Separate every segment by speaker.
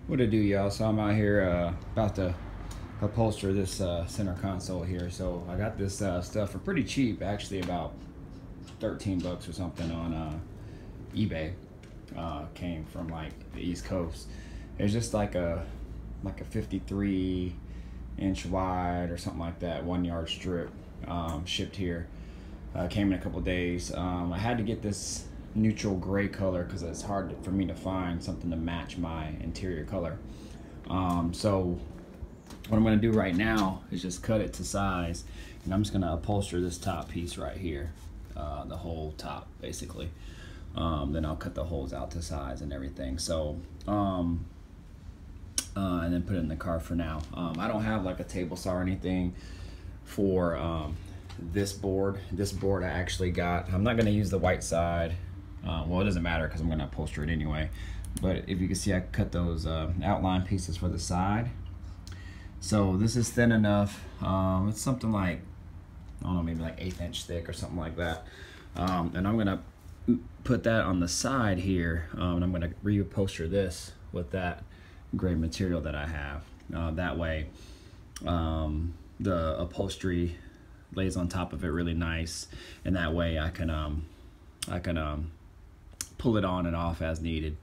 Speaker 1: What it do, y'all? So I'm out here about to upholster this center console here. So I got this stuff for pretty cheap, actually about 13 bucks or something on eBay. Came from like the East Coast. It's just like a 53-inch wide or something like that, 1-yard strip, shipped here. Came in a couple days. I had to get this neutral gray color because it's hard for me to find something to match my interior color. So what I'm going to do right now is just cut it to size, and I'm just going to upholster this top piece right here, the whole top basically. Then I'll cut the holes out to size and everything. So and then put it in the car for now. I don't have like a table saw or anything for this board. This board I actually got. I'm not going to use the white side. Well, it doesn't matter because I'm going to upholster it anyway. But if you can see, I cut those outline pieces for the side. So this is thin enough. It's something like, I don't know, maybe like 1/8 inch thick or something like that. And I'm going to put that on the side here. And I'm going to reupholster this with that gray material that I have. That way the upholstery lays on top of it really nice, and that way I can pull it on and off as needed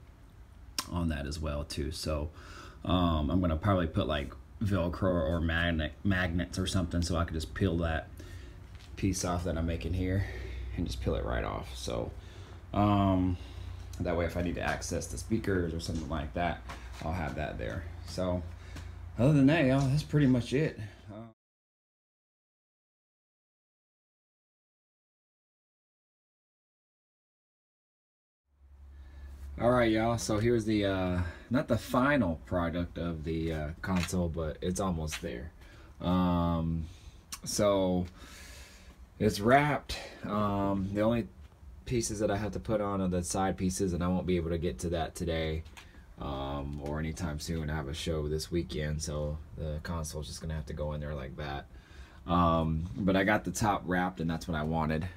Speaker 1: on that as well too. So I'm gonna probably put like Velcro or magnets or something, so I could just peel that piece off that I'm making here and just peel it right off. So that way if I need to access the speakers or something like that, I'll have that there. So other than that, y'all, that's pretty much it. All right, y'all, so here's the not the final product of the console, but it's almost there. So it's wrapped. The only pieces that I have to put on are the side pieces, and I won't be able to get to that today or anytime soon. I have a show this weekend, so the console is just gonna have to go in there like that. But I got the top wrapped, and that's what I wanted.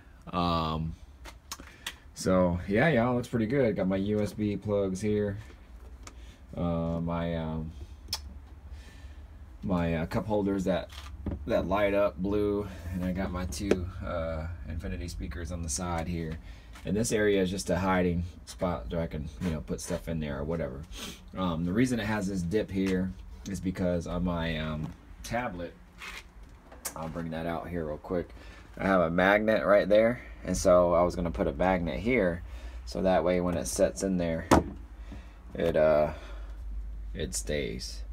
Speaker 1: So yeah, y'all, looks pretty good. Got my USB plugs here, my cup holders that light up blue, and I got my two infinity speakers on the side here. And this area is just a hiding spot where I can, you know, put stuff in there or whatever. The reason it has this dip here is because on my tablet, I'll bring that out here real quick, I have a magnet right there, and so I was gonna put a magnet here, so that way when it sets in there, it stays.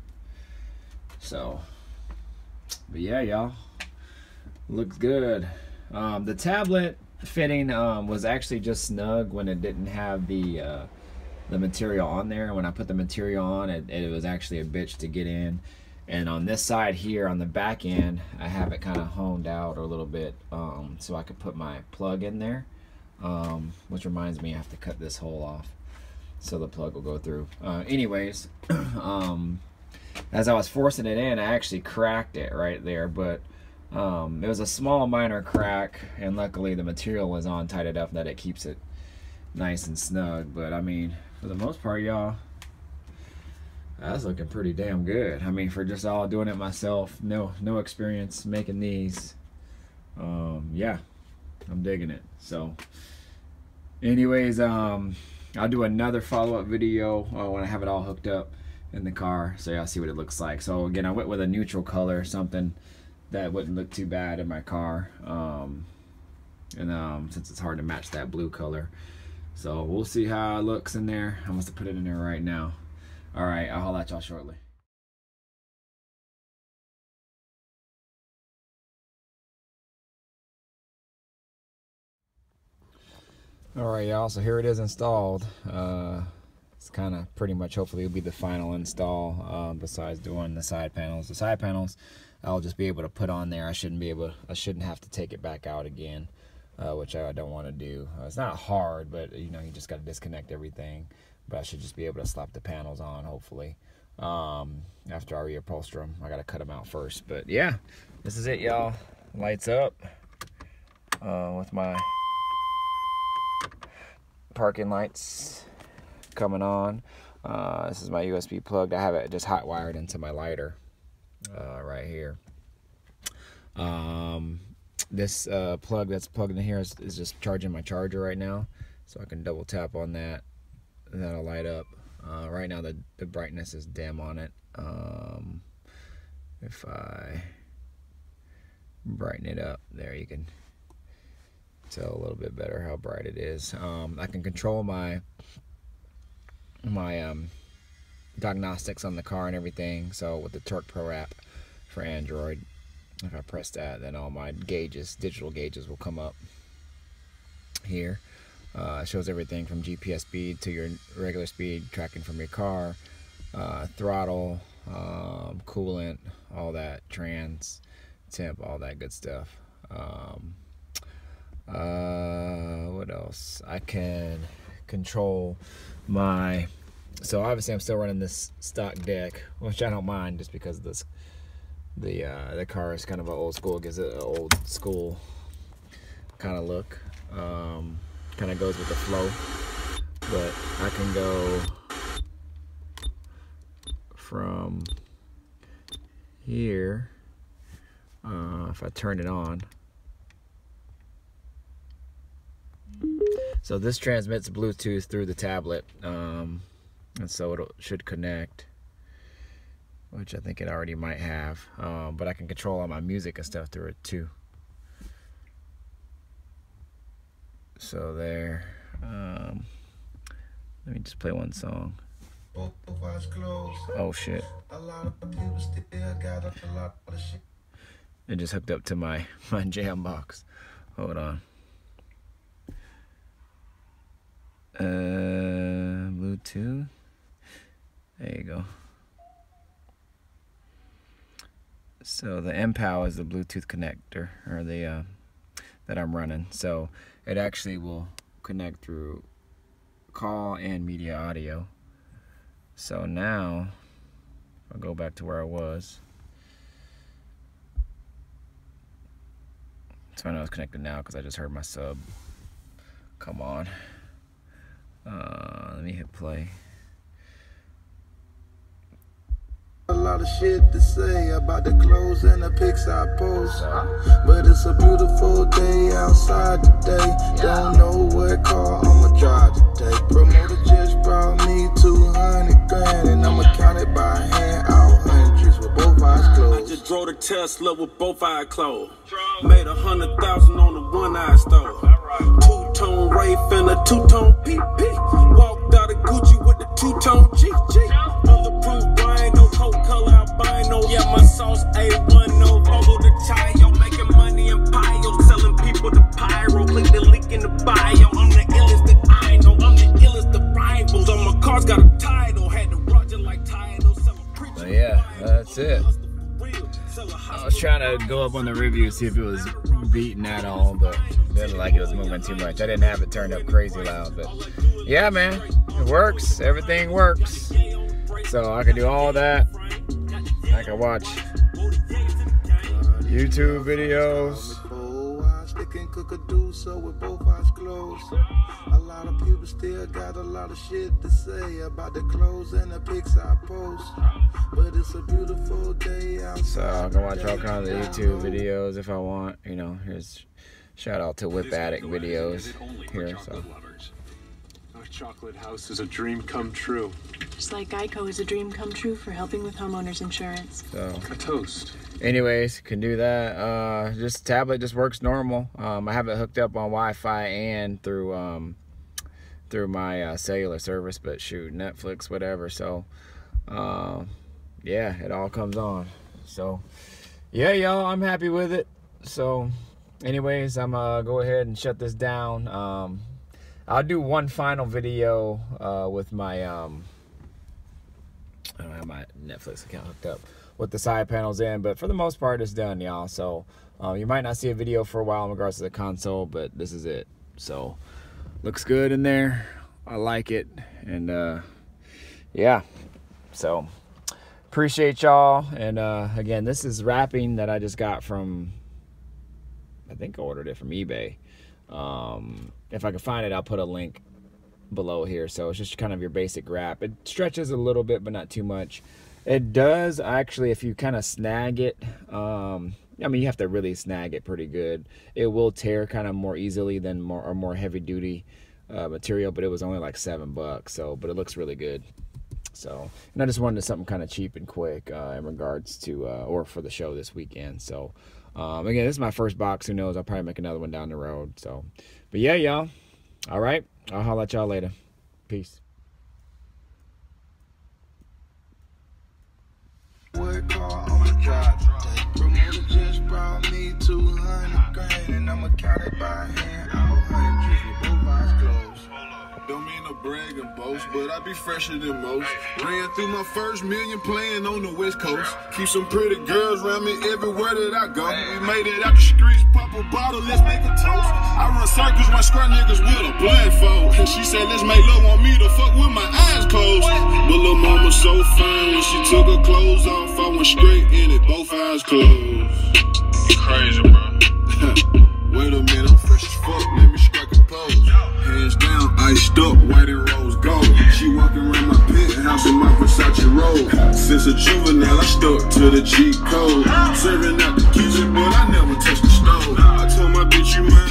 Speaker 1: So, but yeah, y'all, looks good. The tablet fitting was actually just snug when it didn't have the material on there. When I put the material on, it was actually a bitch to get in. And on this side here, on the back end, I have it kind of honed out a little bit, so I could put my plug in there, which reminds me I have to cut this hole off so the plug will go through. Anyways, as I was forcing it in, I actually cracked it right there, but it was a small minor crack, and luckily the material was on tight enough that it keeps it nice and snug. But I mean, for the most part, y'all, that's looking pretty damn good. I mean, for just all doing it myself, no experience making these. Yeah, I'm digging it. So anyways, I'll do another follow-up video when I have it all hooked up in the car, so y'all see what it looks like. So again, I went with a neutral color, something that wouldn't look too bad in my car, since it's hard to match that blue color. So we'll see how it looks in there. I'm gonna put it in there right now. All right, I'll holler at y'all shortly. All right, y'all, so here it is installed. It's kind of pretty much, hopefully it'll be the final install, besides doing the side panels. The side panels I'll just be able to put on there. I shouldn't have to take it back out again, which I don't want to do. It's not hard, but you know, you just got to disconnect everything. But I should just be able to slap the panels on, hopefully. After I reupholster them, I got to cut them out first. But yeah, this is it, y'all. Lights up with my parking lights coming on. This is my USB plug. I have it just hot wired into my lighter right here. This plug that's plugged in here is just charging my charger right now, so I can double tap on that and that'll light up. Right now the brightness is dim on it. If I brighten it up, there you can tell a little bit better how bright it is. I can control my diagnostics on the car and everything. So with the Torque Pro app for Android, if I press that, then all my gauges, digital gauges, will come up here. It shows everything from GPS speed to your regular speed, tracking from your car, throttle, coolant, all that, trans, temp, all that good stuff. What else? I can control my, so obviously I'm still running this stock deck, which I don't mind just because this the car is kind of an old school, gives it an old school kind of look. Kind of goes with the flow, but I can go from here if I turn it on. So this transmits Bluetooth through the tablet, and so it should connect, which I think it already might have, but I can control all my music and stuff through it too. So there, let me just play one song. Oh shit. It just hooked up to my jam box. Hold on. Bluetooth. There you go. So the MPOW is the Bluetooth connector, or the that I'm running. So it actually will connect through call and media audio. So now I'll go back to where I was. So I know it's connected now because I just heard my sub come on. Let me hit play.
Speaker 2: A lot of shit to say about the clothes and the pics I post, but it's a beautiful day outside today. Don't know what car I'ma drive today. Promoter just brought me 200 grand, and I'ma count it by hand out hundreds with both eyes closed.
Speaker 3: I just drove the Tesla with both eyes closed. Made 100,000 on the one eye stole. Two-tone Wraith and a two-tone PP. Walked out of Gucci with the two-tone GG. Bulletproof Brian, no coat color albino. Yeah, my sauce A1, no follow the Chayo. Making money in Pio, selling people the pyro. Click the link in the bio. I'm the illest that I know. I'm the illest of rivals. On my car's got a title. Had the Roger like title.
Speaker 1: So yeah, that's it. I was trying to go up on the review, see if it was beating at all, but it didn't like it was moving too much. I didn't have it turned up crazy loud, but yeah, man, it works. Everything works. So I can do all that. I can watch YouTube videos.
Speaker 2: So with both eyes closed. A lot of people still got a lot of shit to say about the clothes and the pics I post, but it's a beautiful day outside.
Speaker 1: So I can watch all kinds of YouTube videos if I want. You know, here's shout out to Whip Addict videos here. So
Speaker 4: our chocolate house is a dream come true.
Speaker 5: Just like Geico is a dream come true for helping with homeowners insurance.
Speaker 1: So
Speaker 4: A toast.
Speaker 1: anyways, can do that. Just tablet just works normal. I have it hooked up on Wi-Fi and through my cellular service, but shoot, Netflix, whatever. So yeah, it all comes on. So yeah, y'all, I'm happy with it. So anyways, I'm go ahead and shut this down. I'll do one final video with my I don't have my Netflix account hooked up with the side panels in, but for the most part it's done, y'all. So you might not see a video for a while in regards to the console, but this is it. So looks good in there. I like it. And yeah, so appreciate y'all. And again, this is wrapping that I just got from, I think I ordered it from eBay. If I can find it, I'll put a link below here, so it's just kind of your basic wrap. It stretches a little bit, but not too much. It does actually, if you kind of snag it, I mean, you have to really snag it pretty good. It will tear kind of more easily than more heavy duty material, but it was only like $7. So, but it looks really good. So, and I just wanted something kind of cheap and quick in regards to or for the show this weekend. So, again, this is my first box. Who knows? I'll probably make another one down the road. So, but yeah, y'all. All right, I'll holler at y'all later. Peace.
Speaker 2: Work hard on my job today. Promoter just brought me 200 grand, and I'ma count it by hand. All hundreds with both eyes closed.
Speaker 3: Don't mean to brag and boast, but I be fresher than most. Ran through my first million playing on the West Coast. Keep some pretty girls around me everywhere that I go. We made it out the streets, pop a bottle, let's make a toast. I run circles, run square niggas with a blindfold. And she said, let's make love on me to fuck with my eyes closed. But lil' mama so fine, when she took her clothes off, I went straight in it, both eyes closed. You crazy, bro. Wait a minute, I'm fresh as fuck, let me strike a pose. Hands down, iced up, white and rose gold. She walking around my penthouse in my Versace robe. Since a juvenile, I stuck to the G code. Serving out the kitchen, but I never touched the stove. I told my bitch you mine.